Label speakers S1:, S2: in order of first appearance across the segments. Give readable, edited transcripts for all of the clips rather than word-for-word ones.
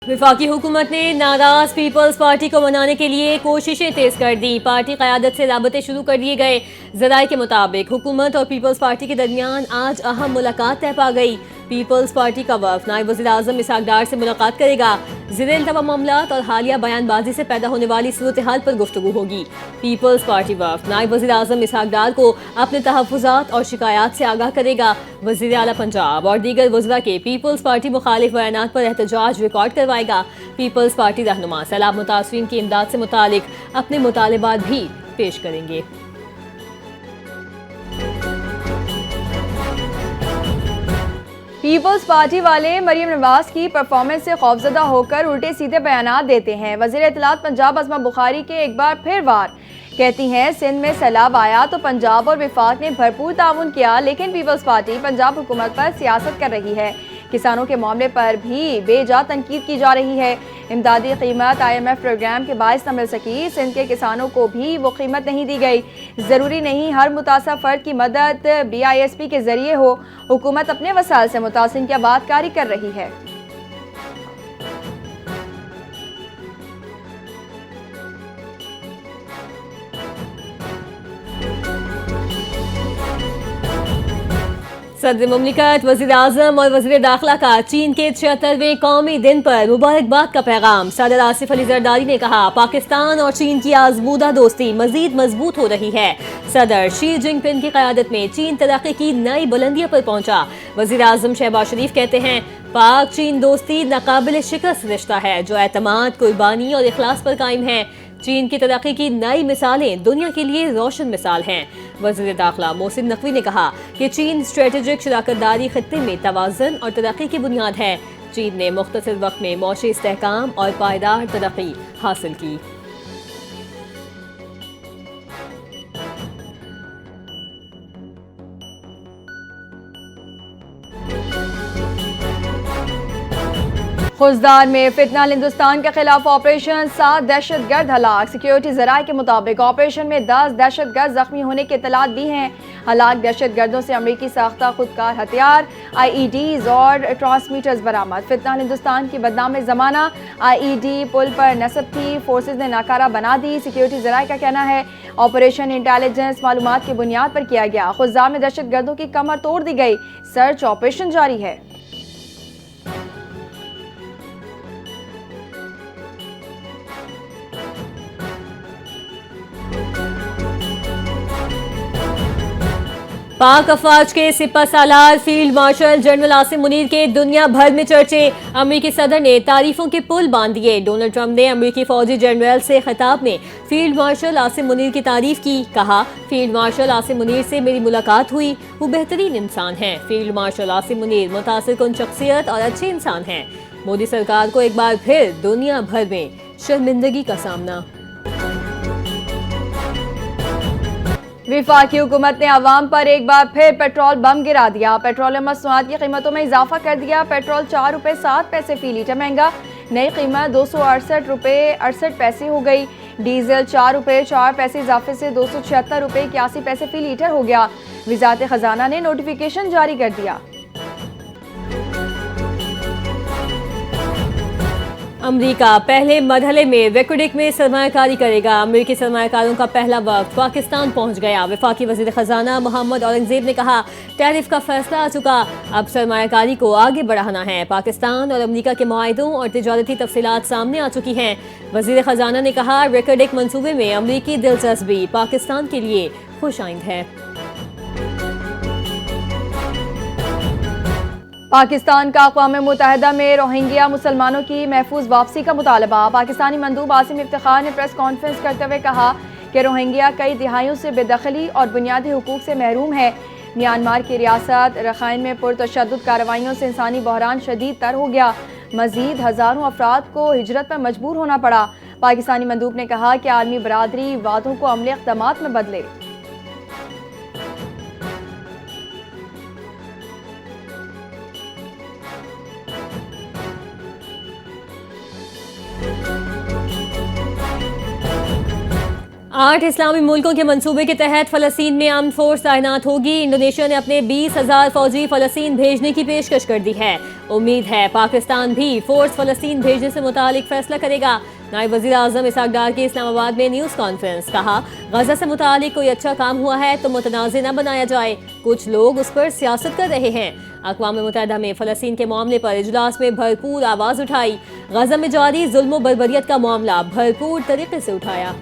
S1: वफाकी हुकूमत ने नाराज पीपल्स पार्टी को मनाने के लिए कोशिशें तेज कर दी। पार्टी क़यादत से राबते शुरू कर दिए गए। ज़राए के मुताबिक हुकूमत और पीपल्स पार्टी के दरमियान आज अहम मुलाकात तय पा गई। पीपल्स पार्टी का वफ़द नायब वज़ीर आज़म इसहाक़ डार से मुलाकात करेगा। ज़िले-इल्तवा मामलात और हालिया बयानबाजी से पैदा होने वाली सूरत हाल पर गुफ्तगू होगी। पीपल्स पार्टी वफ़द नायब वज़ीर आज़म इसहाक़ डार को अपने तहफ़्फ़ुज़ात और शिकायत से आगाह करेगा। वज़ीर आला पंजाब और दीगर वज़रा के पीपल्स पार्टी मुखालिफ बयानात पर एहतजाज रिकॉर्ड करवाएगा। पीपल्स पार्टी रहनुमा सैलाब मुतासरीन की इमदाद से मुतालिक अपने मुतालबात भी पेश करेंगे।
S2: पीपल्स पार्टी वाले मरियम नवाज की परफॉर्मेंस से खौफजदा होकर उल्टे सीधे बयानात देते हैं। वज़ीर इत्तलात पंजाब अज़मा बुखारी के एक बार फिर वार कहती हैं, सिंध में सैलाब आया तो पंजाब और विफाक ने भरपूर ताउन किया, लेकिन पीपल्स पार्टी पंजाब हुकूमत पर सियासत कर रही है। किसानों के मामले पर भी बेजा तनकीद की जा रही है। इमदादी कीमत IMF प्रोग्राम के बायस न मिल सकी। सिंध के किसानों को भी वो कीमत नहीं दी गई। ज़रूरी नहीं हर मुतासर फ़र्द की मदद BISP के ज़रिए हो। हुकूमत अपने वसाइल से मुतासिर की आबादकारी कर रही है।
S1: सदर मुमलिकत वज़ीर आज़म और वज़ीर दाखिला का चीन के 76वें कौमी दिन पर मुबारकबाद का पैगाम। सदर आसिफ अली ज़रदारी ने कहा, पाकिस्तान और चीन की आज़मूदा दोस्ती मज़ीद मजबूत हो रही है। सदर शी जिनपिंग की क़यादत में चीन तरक्की की नई बुलंदियों पर पहुंचा। वज़ीर आज़म शहबाज शरीफ कहते हैं, पाक चीन दोस्ती नाकाबिल शिकस्त रिश्ता है जो एतमाद, कुर्बानी और इखलास पर कायम है। चीन की तरक्की की नई मिसालें दुनिया के लिए रोशन मिसाल हैं। वज़ीर दाखिला मोहसिन नकवी ने कहा कि चीन स्ट्रेटेजिक शराकतदारी खत्ते में तवाज़ुन और तरक्की की बुनियाद है। चीन ने मुख्तसर वक्त में मौशी इस्तेहकाम और पायदार तरक्की हासिल की।
S2: खुजदार में फितनाल हिंदुस्तान के खिलाफ ऑपरेशन, 7 दहशतगर्द हलाक। सिक्योरिटी ज़राए के मुताबिक ऑपरेशन में 10 दहशतगर्द जख्मी होने की इतलात दी हैं। हलाक दहशतगर्दों से अमरीकी साख्ता खुदकार हथियार, IEDs और ट्रांसमीटर्स बरामद। फितनाल हिंदुस्तान की बदनाम ज़माना IED पुल पर नस्ब थी, फोर्सेज ने नाकारा बना दी। सिक्योरिटी ज़राए का कहना है ऑपरेशन इंटेलिजेंस मालूमात की बुनियाद पर किया गया। खुजदार में दहशतगर्दों की कमर तोड़ दी गई। सर्च ऑपरेशन जारी है।
S1: पाक अफवाज के सिपा सालार field marshal general Asim Munir के दुनिया भर में चर्चे। अमेरिकी सदर ने तारीफों के पुल बांध दिए। डोनाल्ड ट्रंप ने अमेरिकी फौजी जनरल से खिताब में फील्ड मार्शल आसिम मुनीर की तारीफ की। कहा, फील्ड मार्शल आसिम मुनीर से मेरी मुलाकात हुई, वो बेहतरीन इंसान हैं। फील्ड मार्शल आसिम मुनीर मुतासिरकुन शख्सियत और अच्छे इंसान हैं। मोदी सरकार को एक बार फिर दुनिया भर में शर्मिंदगी का सामना।
S2: विफाकी हुकूमत ने अवाम पर एक बार फिर पेट्रोल बम गिरा दिया। पेट्रोलियम मसनूआत की कीमतों में इजाफा कर दिया। पेट्रोल 4 रुपये 7 पैसे फी लीटर महंगा। नई कीमत 268 रुपये 68 पैसे हो गई। डीजल 4 रुपये 4 पैसे इजाफे से 276 रुपये 81 पैसे फी लीटर हो गया। वज़ारत खजाना ने नोटिफिकेशन जारी कर दिया।
S1: अमरीका पहले मरहले में वेकुडिक में सरमायाकारी करेगा। अमरीकी सरमायाकारों का पहला वक्त पाकिस्तान पहुंच गया। वफाकी वज़ीर खजाना मोहम्मद औरंगजेब ने कहा, टैरिफ का फैसला आ चुका, अब सरमायाकारी को आगे बढ़ाना है। पाकिस्तान और अमरीका के मुआहदों और तिजारती तफसीलात सामने आ चुकी हैं। वज़ीर खजाना ने कहा, वेकुडिक मंसूबे में अमरीकी दिलचस्पी पाकिस्तान के लिए खुश आइंद है।
S2: पाकिस्तान का अक़वाम मुत्तहिदा में रोहिंग्या मुसलमानों की महफूज वापसी का मुतालबा। पाकिस्तानी मंदूब आसिम इफ्तिखार ने प्रेस कॉन्फ्रेंस करते हुए कहा कि रोहिंग्या कई दिहाइयों से बेदखली और बुनियादी हुकूक से महरूम है। म्यांमार की रियासत रखाइन में पुरतशद्दुद कार्रवाइयों से इंसानी बहरान शदीद तर हो गया। मजीद हज़ारों अफराद को हिजरत पर मजबूर होना पड़ा। पाकिस्तानी मंदूब ने कहा कि आलमी बरादरी वादों को अमली इक़दामात में बदले।
S1: 8 इस्लामी मुल्कों के मंसूबे के तहत फ़लस्तीन में आर्म्ड फोर्स तैनात होगी। इंडोनेशिया ने अपने 20,000 फौजी फ़लस्तीन भेजने की पेशकश कर दी है। उम्मीद है पाकिस्तान भी फोर्स फ़लस्तीन भेजने से मुतालिक फैसला करेगा। नायब वज़ीर आज़म इसहाक डार के इस्लामाबाद में न्यूज़ कॉन्फ्रेंस। कहा, गजा से मुतालिक कोई अच्छा काम हुआ है तो मुतनाज़े न बनाया जाए, कुछ लोग उस पर सियासत कर रहे हैं। अक़वाम मुत्तहिदा में फ़लस्तीन के मामले पर इजलास में भरपूर आवाज़ उठाई। गजा में जारी जुल्म व बर्बरियत का मामला भरपूर तरीके से उठाया।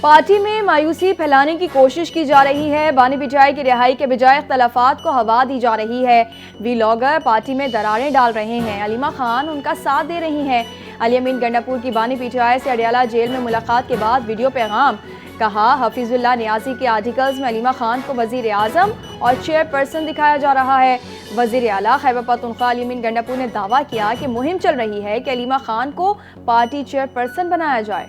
S2: पार्टी में मायूसी फैलाने की कोशिश की जा रही है। बानी पिटाई की रिहाई के बजाय इख्तलाफात को हवा दी जा रही है। व्लॉगर पार्टी में दरारें डाल रहे हैं। अलीमा खान उनका साथ दे रही हैं। अली अमीन गंडापुर की बानी पिटाई से अडियाला जेल में मुलाकात के बाद वीडियो पैगाम। कहा, हफीजुल्लाह नियाजी के आर्टिकल्स में अलीमा खान को वजीर आजम और चेयरपर्सन दिखाया जा रहा है। वजीर आला खैबर पख्तूनख्वा अली अमीन गंडापुर ने दावा किया कि मुहिम चल रही है कि अलीमा खान को पार्टी चेयरपर्सन बनाया जाए।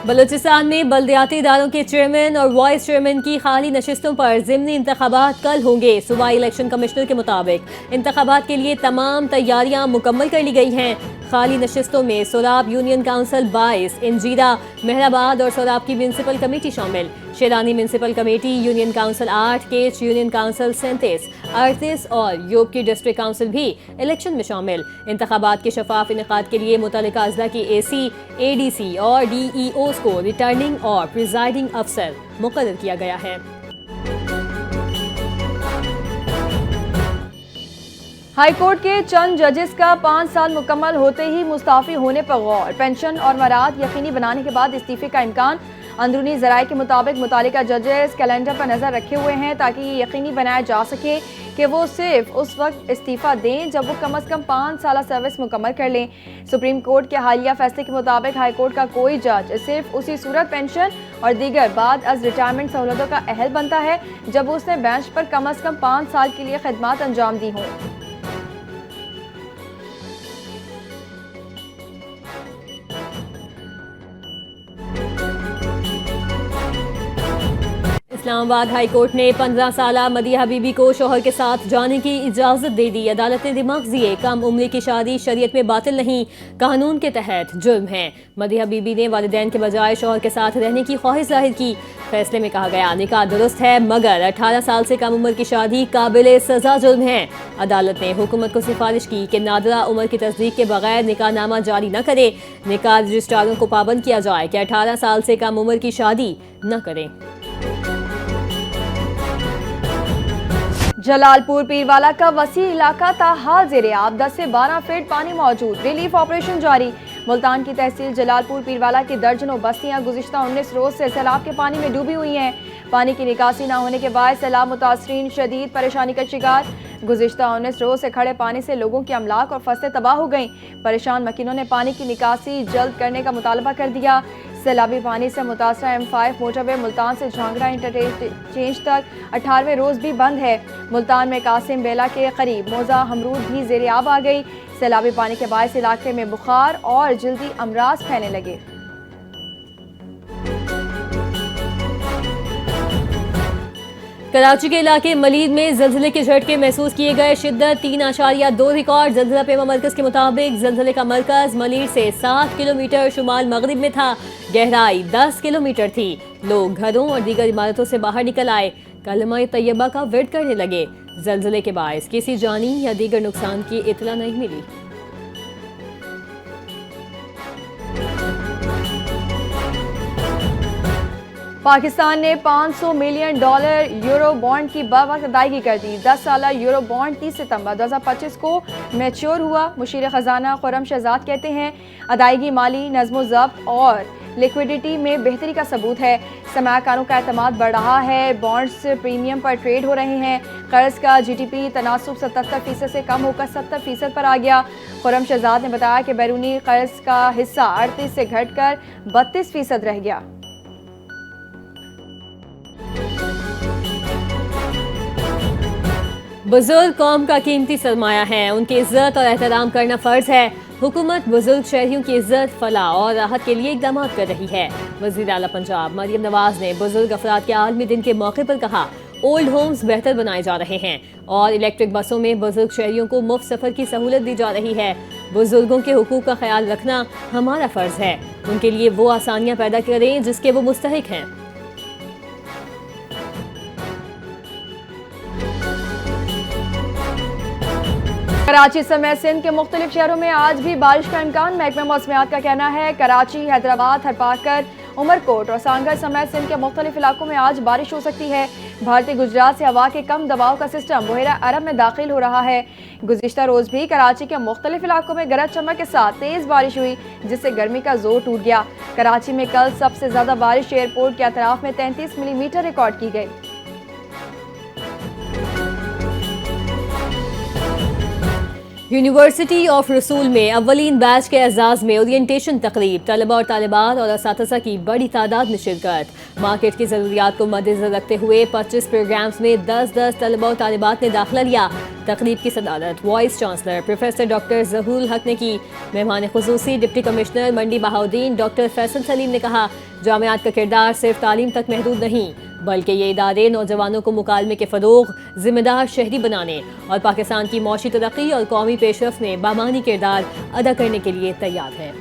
S1: बलूचिस्तान में बल्दियाती इदारों के चेयरमैन और वाइस चेयरमैन की खाली नशिस्तों पर ज़िमनी इंतखाबात कल होंगे। सूबाई इलेक्शन कमिश्नर के मुताबिक इंतखाबात के लिए तमाम तैयारियां मुकम्मल कर ली गई हैं। खाली नशिस्तों में सोराब यूनियन काउंसिल 22, इंजीरा, मेहराबाद और सोराब की म्यूनसिपल कमेटी शामिल। शेरानी म्यूनसिपल कमेटी, यूनियन काउंसिल 8, केच यूनियन काउंसिल 37, 38 और योग की डिस्ट्रिक्ट काउंसिल भी इलेक्शन में शामिल। इंतखाबात के शफाफ इनेकाद के लिए मुतल्लिका अजला की AC, ADC और DEOs को रिटर्निंग और प्रिजाइडिंग अफसर मुकर्रर किया गया है।
S2: हाईकोर्ट के चंद जजेस का 5 साल मुकम्मल होते ही मुस्ताफी होने पर गौर। पेंशन और मराद यकीनी बनाने के बाद इस्तीफे का इम्कान। अंदरूनी ज़राए के मुताबिक मुतालिका जजेस कैलेंडर पर नज़र रखे हुए हैं ताकि ये यकीनी बनाया जा सके कि वो सिर्फ उस वक्त इस्तीफ़ा दें जब वो कम अज़ कम 5 साल सर्विस मुकम्मल कर लें। सुप्रीम कोर्ट के हालिया फैसले के मुताबिक हाई कोर्ट का कोई जज सिर्फ उसी सूरत पेंशन और दीगर बाद अज रिटायरमेंट सहूलतों का अहल बनता है जब उसने बेंच पर कम अज़ कम 5 साल के लिए खिदमत अंजाम दी हों।
S1: इस्लामाबाद हाई कोर्ट ने 15 साला मदिया बीबी को शोहर के साथ जाने की इजाज़त दे दी। अदालत ने दिमाग दिए, कम उम्र की शादी शरीयत में बातिल नहीं, कानून के तहत जुर्म है। मदिया बीबी ने वालिदैन के बजाय शोहर के साथ रहने की ख्वाहिश जाहिर की। फैसले में कहा गया, निकाह दुरुस्त है मगर 18 साल से कम उम्र की शादी काबिल सजा जुर्म है। अदालत ने हुकूमत को सिफारिश की कि नादरा उम्र की तस्दीक के बगैर निकाहनामा जारी न करे। निकाह रजिस्ट्रारों को पाबंद किया जाए कि 18 साल से कम उम्र की शादी न करें।
S2: जलालपुर पीरवाला का वसी इलाका ताहाल ज़ेरे-आब, 10 से 12 फीट पानी मौजूद। रिलीफ ऑपरेशन जारी। मुल्तान की तहसील जलालपुर पीरवाला की दर्जनों बस्तियां गुज़िश्ता 19 रोज से सैलाब के पानी में डूबी हुई हैं। पानी की निकासी न होने के बाद सैलाब मुतासरीन शदीद परेशानी का शिकार। गुज़िश्ता 19 रोज से खड़े पानी से लोगों की अमलाक और फसलें तबाह हो गईं। परेशान मकीनों ने पानी की निकासी जल्द करने का मुतालबा कर दिया। सैलाबी पानी से मुतासरा M5 मोटरवे मुल्तान से झांगरा इंटरचेंज तक 18वें रोज भी बंद है। मुल्तान में कासिम बेला के करीब मोजा हमरूद भी ज़ेरे-आब आ गई। सैलाबी पानी के बायस इलाके में बुखार और जल्दी अमराज फैलने लगे।
S1: कराची के इलाके मलीद में जल्जले के झटके महसूस किए गए। शिद्दत 3.2 रिकॉर्ड। जल्जला पेमा मरकज के मुताबिक जल्जले का मरकज मलीद से 7 किलोमीटर शुमाल मगरिब में था। गहराई 10 किलोमीटर थी। लोग घरों और दीगर इमारतों से बाहर निकल आए, कलमा तैयबा का विर्द करने लगे। जल्जले के बायस किसी जानी या दीगर नुकसान की इतला नहीं मिली।
S2: पाकिस्तान ने $500 मिलियन यूरो बॉन्ड की बवक्त अदायगी कर दी। 10 साला यूरो बॉन्ड 30 सितंबर 2025 को मैच्योर हुआ। मुशीर खजाना खुर्रम शहजाद कहते हैं, अदायगी माली नज़्मो ज़ब्त और लिक्विडिटी में बेहतरी का सबूत है। सरमायाकारों का एतमाद बढ़ रहा है। बॉन्ड्स प्रीमियम पर ट्रेड हो रहे हैं। कर्ज का GDP तनासुब 77% से कम होकर 70% पर आ गया। खुर्रम शहजाद ने बताया कि बैरूनी कर्ज का हिस्सा 38 से घटकर 32% रह गया।
S1: बुजुर्ग कौम का कीमती सरमाया है, उनकी इज्जत और एहतराम करना फ़र्ज है। हुकूमत बुजुर्ग शहरियों की इज्जत, फलाह और राहत के लिए इक़दामात कर रही है। वज़ीर आला पंजाब मरियम नवाज़ ने बुजुर्ग अफराद के आलमी दिन के मौके पर कहा, ओल्ड होम्स बेहतर बनाए जा रहे हैं और इलेक्ट्रिक बसों में बुजुर्ग शहरियों को मुफ्त सफर की सहूलत दी जा रही है। बुजुर्गों के हुकूक का ख्याल रखना हमारा फर्ज है। उनके लिए वो आसानियां पैदा करें जिसके वो मुस्तहिक हैं।
S2: कराची समेत सिंध के मुख्तलिफ शहरों में आज भी बारिश का इम्कान। महकमा मौसमियात का कहना है कराची, हैदराबाद, थरपाकर, उमरकोट और सांगर समेत सिंध के मुख्तलिफ इलाकों में आज बारिश हो सकती है। भारतीय गुजरात से हवा के कम दबाव का सिस्टम बहेरा अरब में दाखिल हो रहा है। गुज़िश्ता रोज भी कराची के मुख्तलिफ इलाकों में गरज चमक के साथ तेज बारिश हुई, जिससे गर्मी का जोर टूट गया। कराची में कल सबसे ज्यादा बारिश एयरपोर्ट के अतराफ में 33 मिलीमीटर रिकॉर्ड की गई।
S1: यूनिवर्सिटी ऑफ रसूल में अव्वलीन बैच के एजाज में ओरिएंटेशन तकरीब, तलबा और तालिबात और असातिज़ा की बड़ी तादाद में शिरकत। मार्केट की ज़रूरियात को मद्देनज़र रखते हुए 25 प्रोग्राम्स में 10-10 तलबा और तालिबात ने दाखिला लिया। तकरीब की सदारत वाइस चांसलर प्रोफेसर डॉक्टर ज़हूरुल हक ने की। मेहमान खुसूसी डिप्टी कमिश्नर मंडी बहाउद्दीन डॉक्टर फैसल सलीम ने कहा, जामियात का किरदार सिर्फ तालीम तक महदूद नहीं, बल्कि ये इदारे नौजवानों को मुकालमे के फ़रोग़, ज़िम्मेदार शहरी बनाने और पाकिस्तान की मौशी तरक्की और कौमी पेशरफ़्त में बामानी किरदार अदा करने के लिए तैयार है।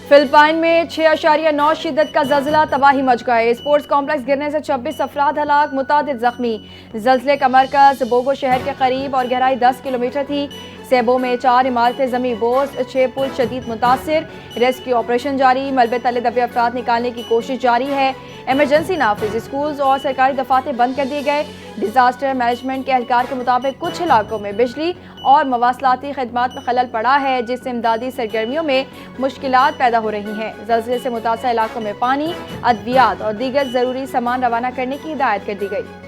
S2: फिलिपाइन में 6.9 शिद्दत का ज़लज़ला, तबाही मच गए। स्पोर्ट्स कॉम्प्लेक्स गिरने से 26 अफराद हलाक, मुतादिद जख्मी। ज़लज़ले का मरकज़ बोगो शहर के करीब और गहराई 10 किलोमीटर थी। सेबो में 4 इमारतें ज़मी बोझ, 6 पुल शदीद मुतासिर। रेस्क्यू ऑपरेशन जारी, मलबे तले दबे अफराद निकालने की कोशिश जारी है। एमरजेंसी नाफिज, स्कूल्स और सरकारी दफातर बंद कर दिए गए। डिजास्टर मैनेजमेंट के एहलकार के मुताबिक कुछ इलाकों में बिजली और मवासलाती खदमात में खलल पड़ा है, जिससे इमदादी सरगर्मियों में मुश्किलात पैदा हो रही हैं। ज़लज़ले से मुतासर इलाकों में पानी, अद्वियात और दीगर ज़रूरी सामान रवाना करने की हिदायत कर दी गई।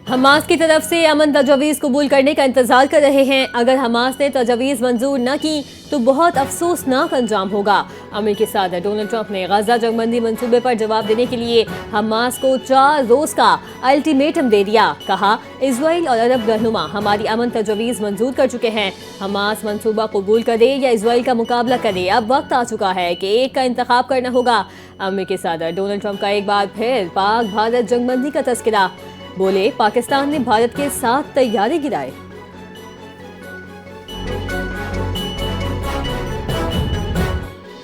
S1: हमास की तरफ से अमन तजवीज़ कबूल करने का इंतजार कर रहे हैं। अगर हमास ने तजवीज़ मंजूर न की तो बहुत अफसोसनाक अंजाम होगा। अमेरिकी सदर डोनाल्ड ट्रंप ने गजा जंगबंदी मंसूबे पर जवाब देने के लिए हमास को 4 रोज का अल्टीमेटम दे दिया। कहा, इजराइल और अरब रहनुमा हमारी अमन तजवीज़ मंजूर कर चुके हैं। हमास मंसूबा कबूल करे या इजराइल का मुकाबला करे, अब वक्त आ चुका है कि एक का इंतखाब करना होगा। अमेरिकी सदर डोनाल्ड ट्रंप का एक बार फिर पाक भारत जंगबंदी का तस्करा। बोले, पाकिस्तान ने भारत के साथ तैयारी गिराए।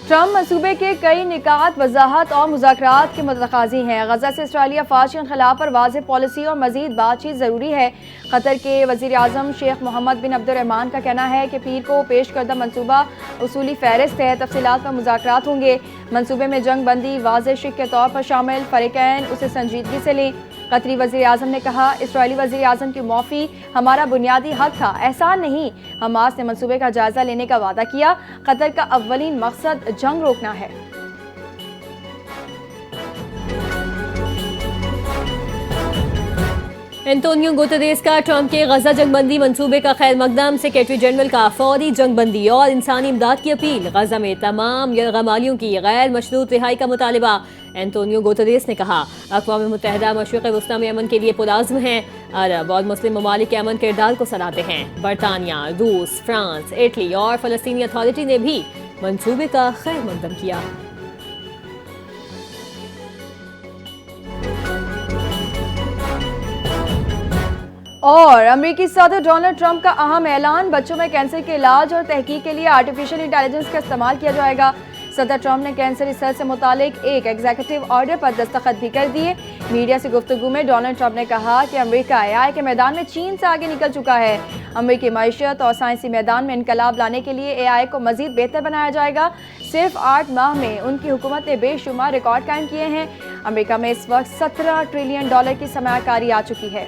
S2: ट्रंप मंसूबे के कई निकात वजाहत और मुज़ाकरात के मुतकाज़ी हैं। गजा से इसराइली अफवाज के खिलाफ पर वाज़ेह पॉलिसी और मज़ीद बातचीत ज़रूरी है। कतर के वज़ीर आज़म शेख मोहम्मद बिन अब्दुर्रहमान का कहना है कि पीर को पेश करदा मंसूबा उसूली फ़हरिस्त है, तफसीलात पर मुज़ाकरात होंगे। मंसूबे में जंग बंदी वाज़ेह शिक के तौर पर शामिल, फ़रीक़ैन उसे संजीदगी से लें। कतरी वज़ीर आज़म ने कहा, इसराइली वज़ीर आज़म की मौफ़ी हमारा बुनियादी हक था, एहसान नहीं। हमास ने मंसूबे का जायज़ा लेने का वादा किया। कतर का अव्वलीन मकसद जंग रोकना है।
S1: एंटोनियो गुतेरेस का ट्रंप के गजा जंगबंदी मंसूबे का खैर मकदम, सेक्रेटरी जनरल का फौरी जंगबंदी और इंसानी इमदाद की अपील। गजा में तमाम यरगमालियों की गैर मशरूत रिहाई का मुतालिबा। एंटोनियो गुतेरेस ने कहा, अक़वाम मुत्तहिदा मशरिक़ वस्ता में अमन के लिए पुरआज़्म है। अरब और मुस्लिम ममालिक के अमन किरदार को सराहते हैं। बरतानिया, रूस, फ्रांस, इटली और फ़लस्तीनी अथॉरिटी ने भी मंसूबे का खैर मकदम किया।
S2: और अमेरिकी सदर डोनाल्ड ट्रंप का अहम ऐलान, बच्चों में कैंसर के इलाज और तहकीक के लिए आर्टिफिशियल इंटेलिजेंस का इस्तेमाल किया जाएगा। सदर ट्रंप ने कैंसर रिसर्च से मुतालिक एक एग्जीक्यूटिव ऑर्डर पर दस्तखत भी कर दिए। मीडिया से गुफ्तगू में डोनाल्ड ट्रंप ने कहा कि अमेरिका AI के मैदान में चीन से आगे निकल चुका है। अमेरिकी मईशत और साइंसी मैदान में इनकलाब लाने के लिए AI को मजीद बेहतर बनाया जाएगा। सिर्फ 8 माह में उनकी हुकूमत ने बेशुमार रिकॉर्ड कायम किए हैं। अमेरिका में इस वक्त $17 ट्रिलियन की सरमायाकारी आ चुकी है।